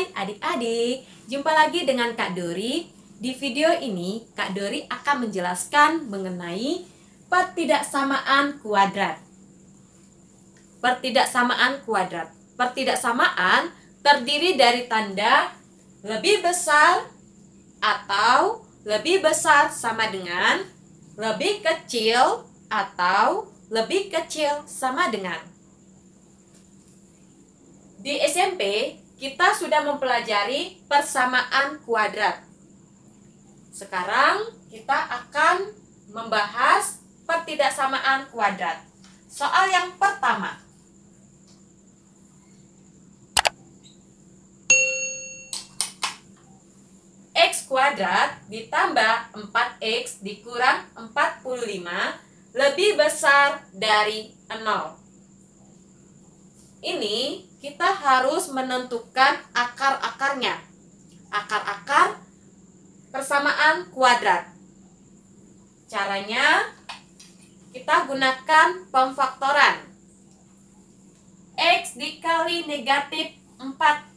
Hai adik-adik, jumpa lagi dengan Kak Dori. Di video ini, Kak Dori akan menjelaskan mengenai pertidaksamaan kuadrat. Pertidaksamaan kuadrat. Pertidaksamaan terdiri dari tanda lebih besar atau lebih besar sama dengan, lebih kecil atau lebih kecil sama dengan. Di SMP, kita sudah mempelajari persamaan kuadrat. Sekarang kita akan membahas pertidaksamaan kuadrat. Soal yang pertama. X kuadrat ditambah 4X dikurang 45 lebih besar dari 0. Ini kita harus menentukan akar-akarnya. Akar-akar persamaan kuadrat. Caranya kita gunakan pemfaktoran. X dikali negatif 45.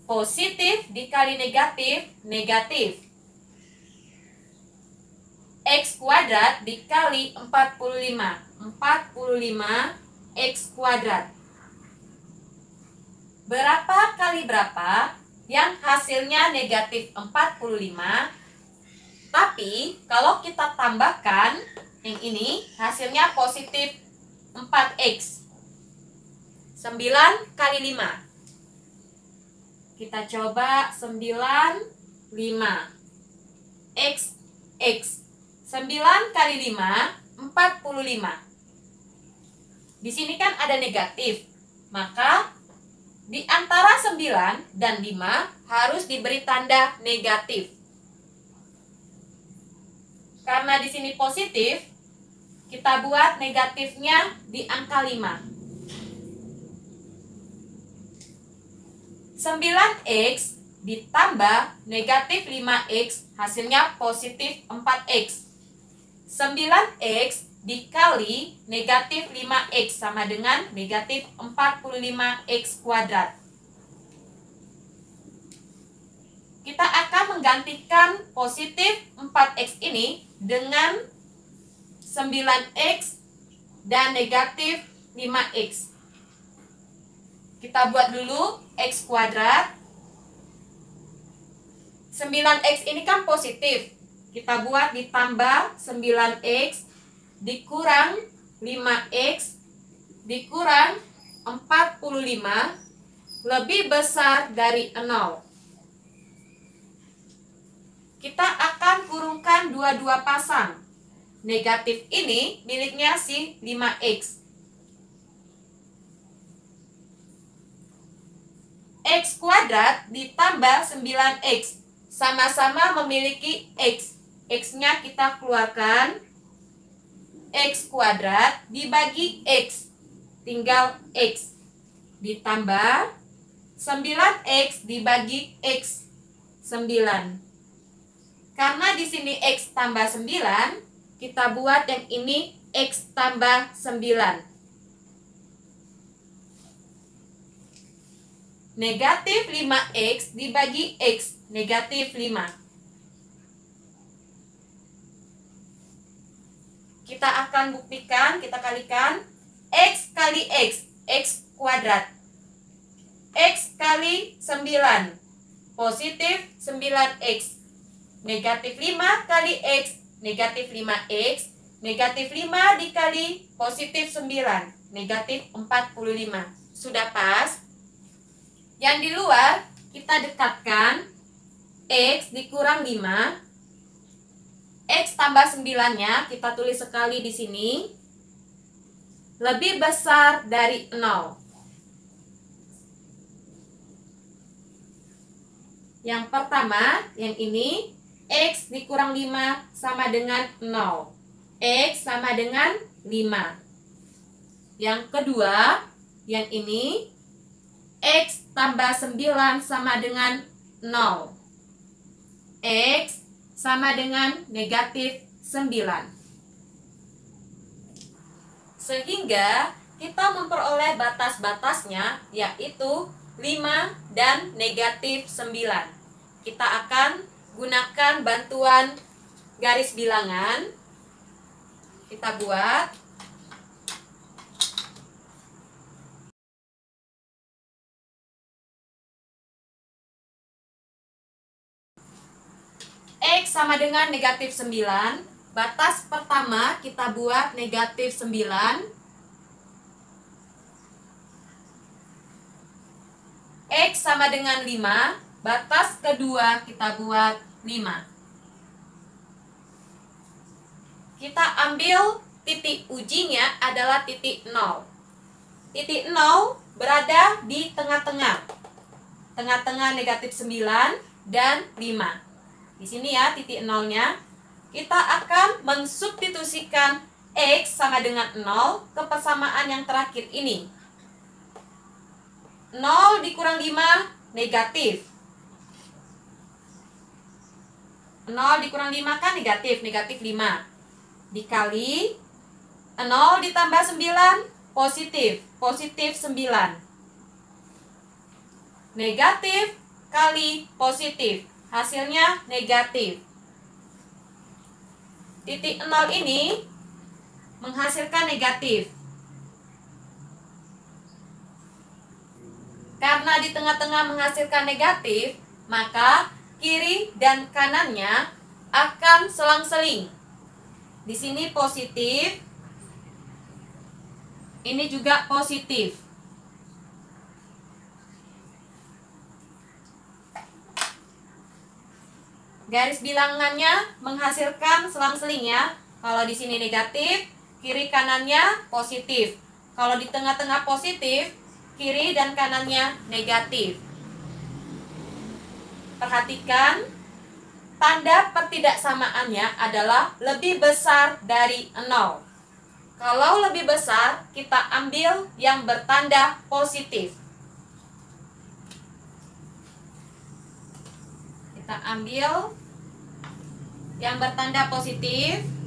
Positif dikali negatif, negatif. X kuadrat dikali 45. 45 X kuadrat. Berapa kali berapa yang hasilnya negatif 45? Tapi kalau kita tambahkan yang ini hasilnya positif 4X. 9 kali 5. Kita coba 9, 5. X, X. 9 kali 5, 45. Di sini kan ada negatif. Maka di antara 9 dan 5 harus diberi tanda negatif. Karena di sini positif, kita buat negatifnya di angka 5. 9X ditambah negatif 5X hasilnya positif 4X. 9X dikali negatif 5X sama dengan negatif 45X kuadrat. Kita akan menggantikan positif 4X ini dengan 9X dan negatif 5X. Kita buat dulu X kuadrat. 9X ini kan positif. Kita buat ditambah 9X dikurang 5X dikurang 45 lebih besar dari 0. Kita akan kurungkan dua-dua pasang. Negatif ini miliknya si 5X. X kuadrat ditambah 9X sama-sama memiliki X. X-nya kita keluarkan. X kuadrat dibagi X, tinggal X, ditambah 9X dibagi X, 9. Karena di sini X tambah 9, kita buat yang ini X tambah 9. Negatif 5X dibagi X, negatif 5. Kita akan buktikan, kita kalikan X kali X, X kuadrat. X kali 9, positif 9X. Negatif 5 kali X, negatif 5X. Negatif 5 dikali positif 9, negatif 45. Sudah pas? Yang di luar kita dekatkan X dikurang 5. X tambah 9-nya kita tulis sekali di sini. Lebih besar dari 0. Yang pertama, yang ini X dikurang 5 sama dengan 0. X sama dengan 5. Yang kedua, yang ini X tambah 9 sama dengan 0. X sama dengan negatif 9. Sehingga kita memperoleh batas-batasnya, yaitu 5, dan negatif 9. Kita akan gunakan bantuan garis bilangan. Kita buat. X sama dengan negatif 9. Batas pertama kita buat negatif 9. X sama dengan 5. Batas kedua kita buat 5. Kita ambil titik ujinya adalah titik 0. Titik 0 berada di tengah-tengah. Tengah-tengah negatif 9 dan 5. Di sini ya titik 0-nya. Kita akan mensubstitusikan X sama dengan 0 ke persamaan yang terakhir ini. 0 dikurang 5 negatif. 0 dikurang 5 kan negatif, negatif 5. Dikali 0 ditambah 9 positif, positif 9. Negatif kali positif, hasilnya negatif. Titik 0 ini menghasilkan negatif. Karena di tengah-tengah menghasilkan negatif, maka kiri dan kanannya akan selang-seling. Di sini positif, ini juga positif. Garis bilangannya menghasilkan selang-seling ya. Kalau di sini negatif, kiri kanannya positif. Kalau di tengah-tengah positif, kiri dan kanannya negatif. Perhatikan, tanda pertidaksamaannya adalah lebih besar dari 0. Kalau lebih besar, kita ambil yang bertanda positif. Kita ambil yang bertanda positif.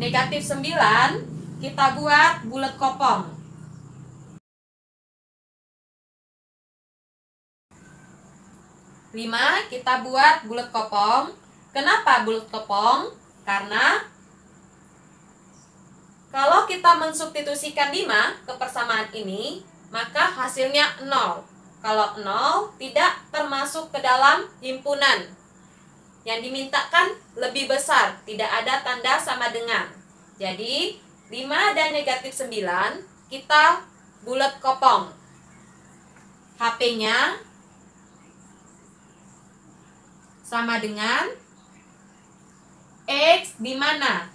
Negatif 9 kita buat bulat kopong. Lima kita buat bulat kopong. Kenapa bulat kopong? Karena kalau kita mensubstitusikan 5 ke persamaan ini, maka hasilnya 0. Kalau 0 tidak termasuk ke dalam himpunan. Yang dimintakan lebih besar, tidak ada tanda sama dengan. Jadi 5 dan negatif 9 kita bulat kopong. HP-nya sama dengan X di mana?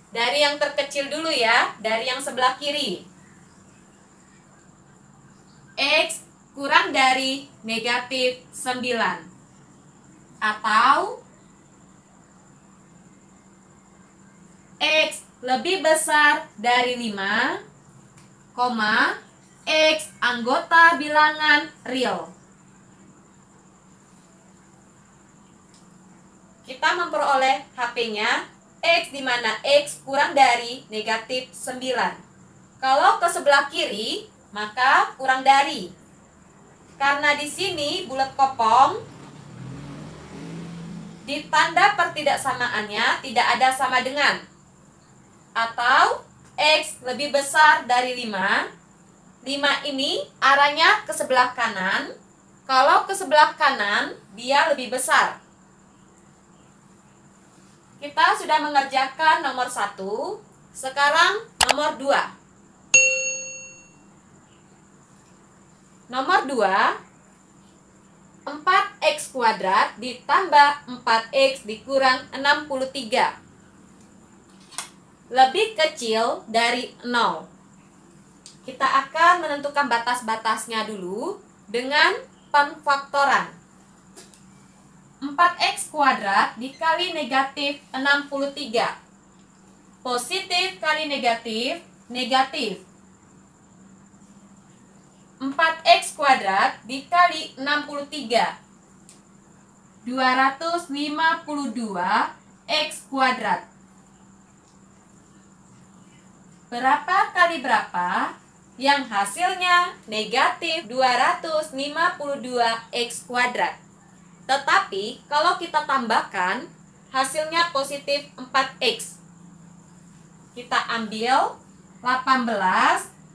Dari yang terkecil dulu ya, dari yang sebelah kiri. X kurang dari negatif 9. Atau X lebih besar dari 5, X anggota bilangan real. Kita memperoleh HP-nya X di mana X kurang dari negatif 9. Kalau ke sebelah kiri, maka kurang dari. Karena di sini bulat kopong, di tanda pertidaksamaannya tidak ada sama dengan. Atau X lebih besar dari 5. 5 ini arahnya ke sebelah kanan. Kalau ke sebelah kanan, dia lebih besar. Kita sudah mengerjakan nomor 1. Sekarang nomor 2. Nomor 2, 4x kuadrat ditambah 4x dikurang 63 lebih kecil dari 0. Kita akan menentukan batas-batasnya dulu dengan penfaktoran. 4x kuadrat dikali negatif 63. Positif kali negatif, negatif. 4x kuadrat dikali 63. 252 X kuadrat. Berapa kali berapa yang hasilnya negatif 252 X kuadrat. Tetapi kalau kita tambahkan hasilnya positif 4X. Kita ambil 18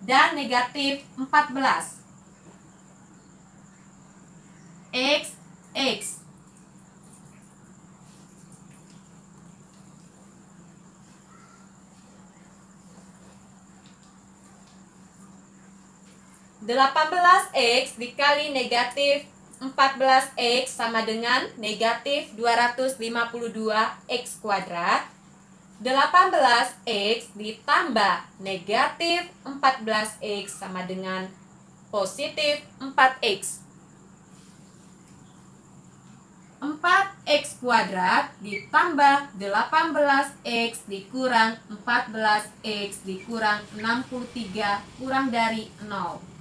dan negatif 14. X. 18X dikali negatif 14X sama dengan negatif 252X kuadrat. 18X ditambah negatif 14X sama dengan positif 4X. 4X kuadrat ditambah 18X dikurang 14X dikurang 63 kurang dari 0.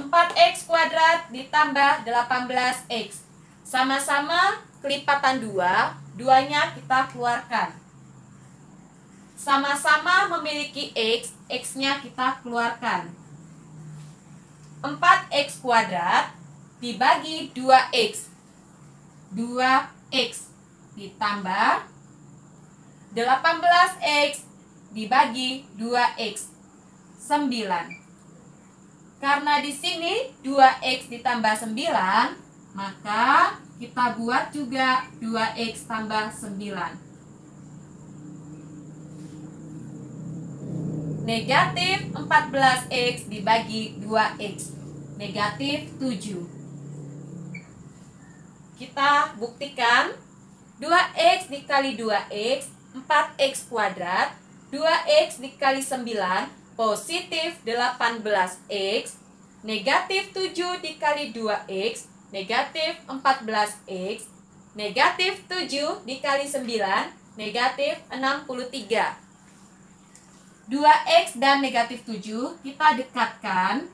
4X kuadrat ditambah 18X. Sama-sama kelipatan 2, duanya kita keluarkan. Sama-sama memiliki X, X-nya kita keluarkan. 4X kuadrat dibagi 2X. 2X ditambah 18X dibagi 2X. 9. Karena di sini 2X ditambah 9, maka kita buat juga 2X tambah 9. Negatif 14X dibagi 2X. Negatif 7. Kita buktikan 2X dikali 2X, 4X kuadrat. 2X dikali 9, positif 18X, negatif 7 dikali 2X, negatif 14X, negatif 7 dikali 9, negatif 63. 2X dan negatif 7 kita dekatkan.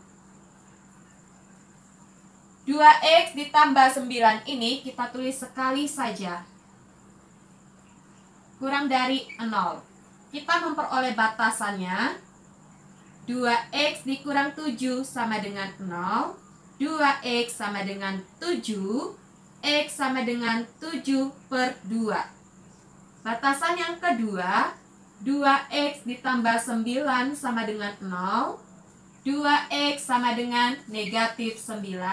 2X ditambah 9 ini kita tulis sekali saja, kurang dari 0. Kita memperoleh batasannya. 2X dikurang 7 sama dengan 0. 2X sama dengan 7. X sama dengan 7 per 2. Batasan yang kedua, 2X ditambah 9 sama dengan 0. 2X sama dengan negatif 9.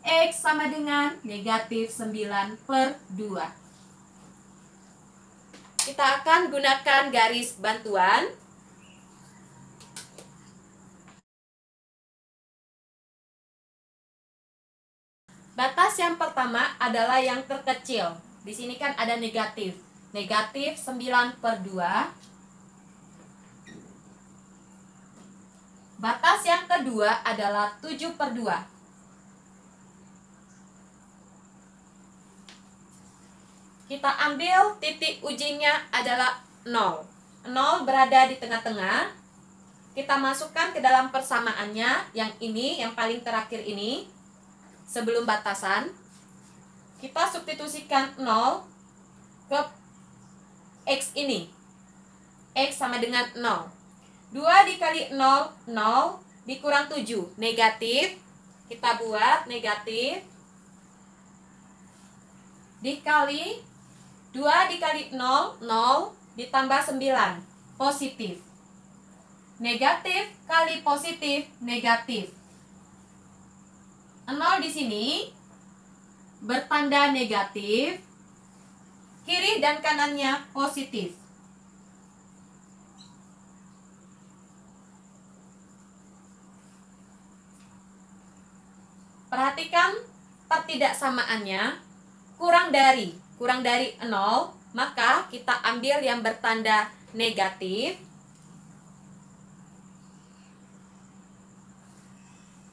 X sama dengan negatif 9 per 2. Kita akan gunakan garis bantuan. Batas yang pertama adalah yang terkecil. Di sini kan ada negatif. Negatif 9 per 2. Batas yang kedua adalah 7 per 2. Kita ambil titik ujinya adalah 0. 0 berada di tengah-tengah. Kita masukkan ke dalam persamaannya. Yang ini, yang paling terakhir ini. Sebelum batasan, kita substitusikan 0 ke X ini. X sama dengan 0. 2 dikali 0, 0 dikurang 7, negatif. Kita buat negatif. Dikali 2 dikali 0, 0 ditambah 9, positif. Negatif kali positif, negatif. 0 di sini bertanda negatif, kiri dan kanannya positif. Perhatikan pertidaksamaannya, kurang dari 0, maka kita ambil yang bertanda negatif.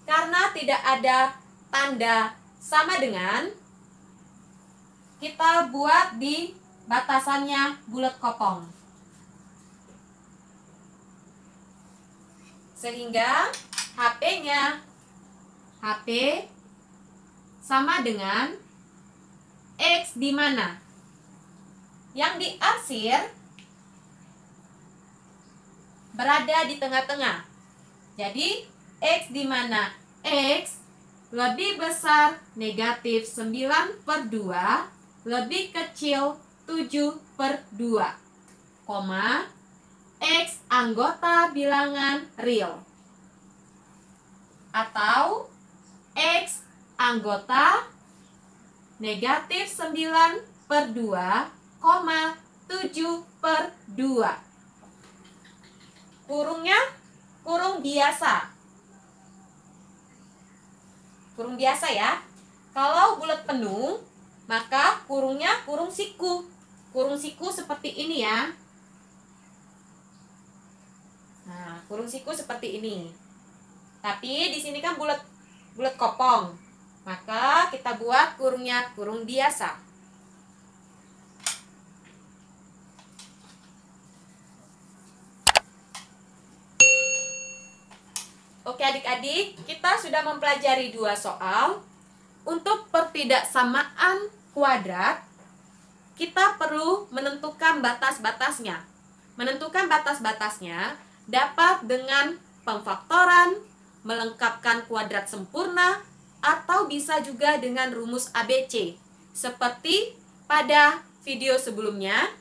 Karena tidak ada tanda sama dengan, kita buat di batasannya bulat kopong. Sehingga HP sama dengan X di mana? Yang diarsir berada di tengah-tengah. Jadi X di mana? X lebih besar negatif 9/2 lebih kecil 7/2, X anggota bilangan real, atau X anggota negatif 9/2, 7/2. Kurungnya kurung biasa. Kurung biasa ya. Kalau bulat penuh, maka kurungnya kurung siku. Kurung siku seperti ini ya. Nah, kurung siku seperti ini. Tapi di sini kan bulat kopong. Maka kita buat kurungnya kurung biasa. Oke adik-adik, kita sudah mempelajari 2 soal. Untuk pertidaksamaan kuadrat, kita perlu menentukan batas-batasnya. Menentukan batas-batasnya dapat dengan pemfaktoran, melengkapkan kuadrat sempurna, atau bisa juga dengan rumus ABC. Seperti pada video sebelumnya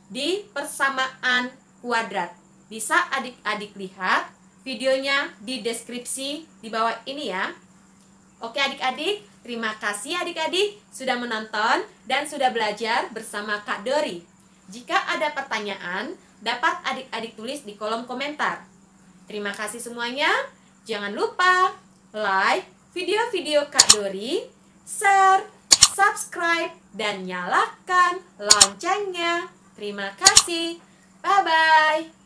di persamaan kuadrat. Bisa adik-adik lihat videonya di deskripsi di bawah ini ya. Oke adik-adik, terima kasih adik-adik sudah menonton dan sudah belajar bersama Kak Dori. Jika ada pertanyaan, dapat adik-adik tulis di kolom komentar. Terima kasih semuanya. Jangan lupa like video-video Kak Dori, share, subscribe, dan nyalakan loncengnya. Terima kasih. Bye-bye.